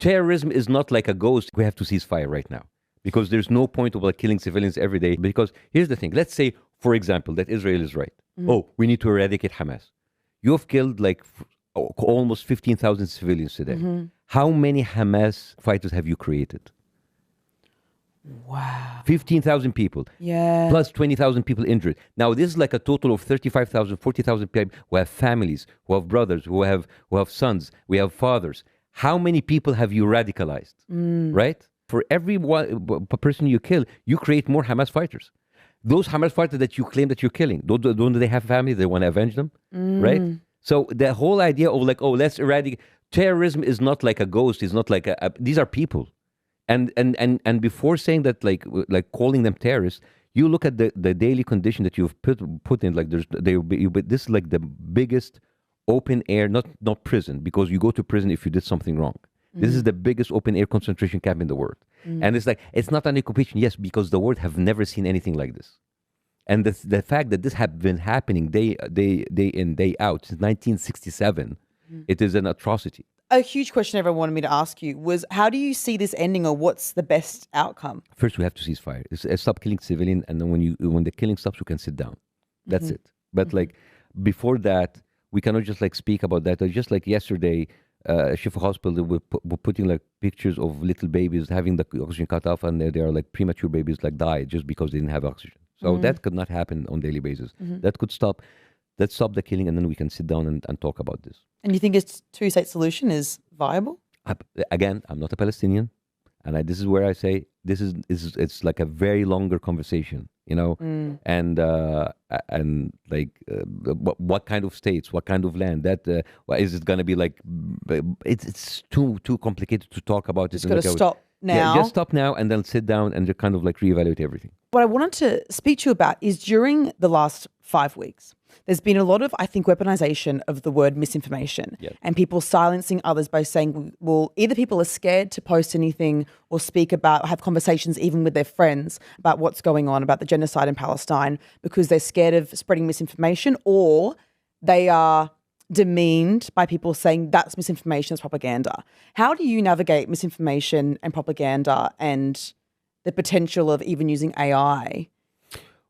terrorism is not like a ghost. We have to cease fire right now because there's no point of like killing civilians every day. Because here's the thing. Let's say, for example, that Israel is right. Oh, we need to eradicate Hamas. You have killed like almost 15,000 civilians today. How many Hamas fighters have you created? Wow. 15,000 people. Yeah. Plus 20,000 people injured. Now, this is like a total of 35,000, 40,000 people who have families, who have brothers, who have sons, we have fathers. How many people have you radicalized? Right? For every person you kill, you create more Hamas fighters. Those Hamas fighters that you claim that you're killing, don't they have family? They want to avenge them, right? So the whole idea of like, oh, let's eradicate terrorism is not like a ghost. It's not like these are people, and before saying that, like calling them terrorists, you look at the daily condition that you've put in. Like this is like the biggest open air, not prison, because you go to prison if you did something wrong. This is the biggest open air concentration camp in the world. And it's like, it's not an occupation, yes, because the world have never seen anything like this. And the fact that this has been happening day in, day out since 1967, it is an atrocity. A huge question everyone wanted me to ask you was, how do you see this ending, or what's the best outcome? First, we have to cease fire. Stop killing civilians, and then when the killing stops, we can sit down. That's it. But like before that, we cannot just like speak about that. Just like yesterday, Shifa Hospital were putting like pictures of little babies having the oxygen cut off, and they are like premature babies like died just because they didn't have oxygen. So that could not happen on a daily basis. That could stop. Let's stop the killing, and then we can sit down and talk about this. And you think a two-state solution is viable? Again, I'm not a Palestinian, and this is where I say it's like a very longer conversation, you know, and like what kind of states, what kind of land, that is it going to be like? It's too complicated to talk about. Just got to stop now. Yeah, just stop now, and then sit down and just kind of like reevaluate everything. What I wanted to speak to you about is, during the last 5 weeks, there's been a lot of, I think, weaponization of the word misinformation, and people silencing others by saying, well, either people are scared to post anything or speak about, have conversations even with their friends about what's going on, about the genocide in Palestine, because they're scared of spreading misinformation, or they are demeaned by people saying that's misinformation, that's propaganda. How do you navigate misinformation and propaganda and the potential of even using AI?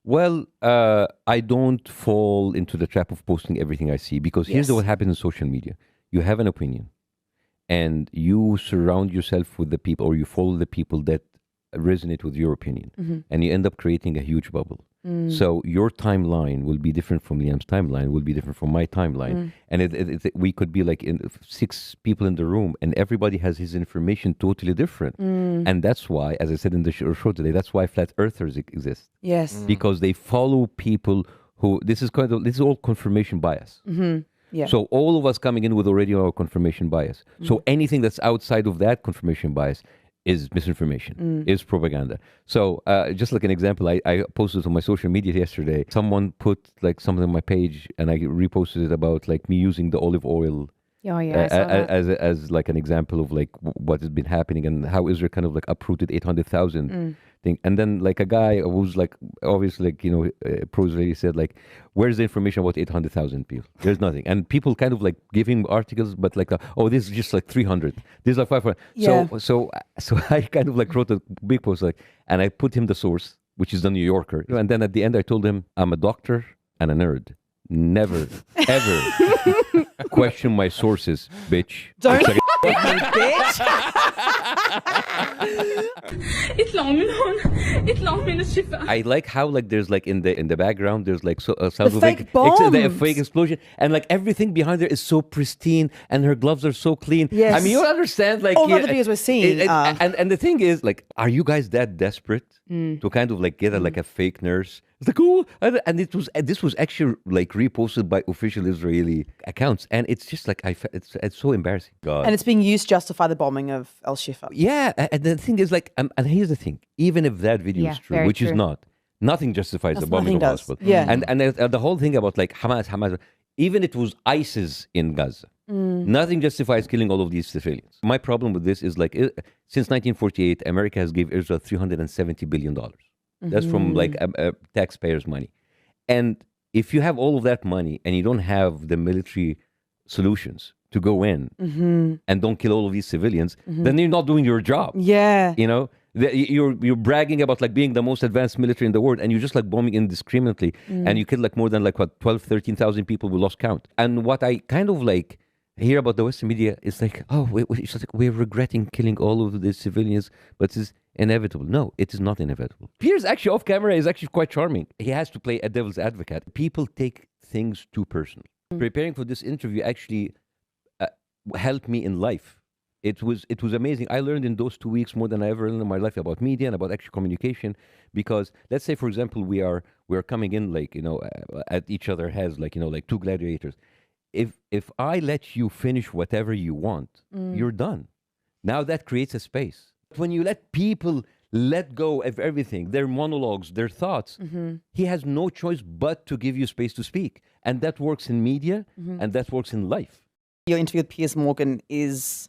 Well, I don't fall into the trap of posting everything I see, because here's what happens in social media. You have an opinion, and you surround yourself with the people, or you follow the people that resonate with your opinion, and you end up creating a huge bubble. So your timeline will be different from Liam's timeline, will be different from my timeline. And we could be like 6 people in the room, and everybody has his information totally different. And that's why, as I said in the show today, that's why flat earthers exist. Yes. Because they follow people who, this is all confirmation bias. Yeah. So all of us coming in with already our confirmation bias. So anything that's outside of that confirmation bias is misinformation, is propaganda. So just like an example, I posted on my social media yesterday, someone put like something on my page, and I reposted it about like me using the olive oil as like an example of like what has been happening, and how Israel kind of like uprooted 800,000 thing. And then like a guy who's like obviously like, you know, pro-Israeli said like, where's the information about 800,000 people? There's nothing. And people kind of like giving articles, but like, oh, this is just like 300. This is like 500. Yeah. So I kind of like wrote a big post like, and I put him the source, which is the New Yorker. And then at the end I told him, I'm a doctor and a nerd. Never, ever question my sources, bitch. Don't bitch. I like how like there's like in the background there's like sounds of fake like bombs. the fake explosion, and like everything behind there is so pristine, and her gloves are so clean. Yes. I mean, you understand like all the videos we're seeing. And the thing is like, are you guys that desperate to kind of like get like a fake nurse? It's like, oh, and this was actually like reposted by official Israeli accounts, and it's just like it's so embarrassing. God. And it's being used to justify the bombing of El Shifa. Yeah, and the thing is like, and here's the thing: even if that video is true, which is not, nothing justifies the bombing of the hospital. Yeah, and the whole thing about like Hamas, even if it was ISIS in Gaza, nothing justifies killing all of these civilians. My problem with this is like, since 1948, America has given Israel $370 billion. That's from like taxpayers' money. And if you have all of that money and you don't have the military solutions to go in and don't kill all of these civilians, then you're not doing your job. Yeah. You know, you're bragging about like being the most advanced military in the world, and you're just like bombing indiscriminately, and you killed like more than like what 12, 13,000 people. We lost count. And what I kind of like hear about the Western media is like, oh, it's just like we're regretting killing all of the civilians, but it's inevitable. No, it is not inevitable. Piers actually off camera is actually quite charming. He has to play a devil's advocate. People take things too personal. Preparing for this interview actually helped me in life. It was amazing. I learned in those 2 weeks more than I ever learned in my life about media and about actual communication. Because let's say, for example, we are coming in like, you know, at each other heads, like, you know, like two gladiators. If I let you finish whatever you want, you're done. Now that creates a space. When you let people let go of everything, their monologues, their thoughts, he has no choice but to give you space to speak. And that works in media and that works in life. Your interview with Piers Morgan is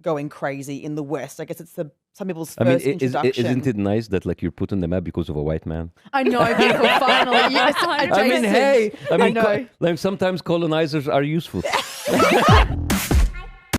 going crazy in the West. I guess it's some people's first introduction. Isn't it nice that like you're put on the map because of a white man? I know, people, finally. Yes, I mean, hey, I know. Like sometimes colonizers are useful.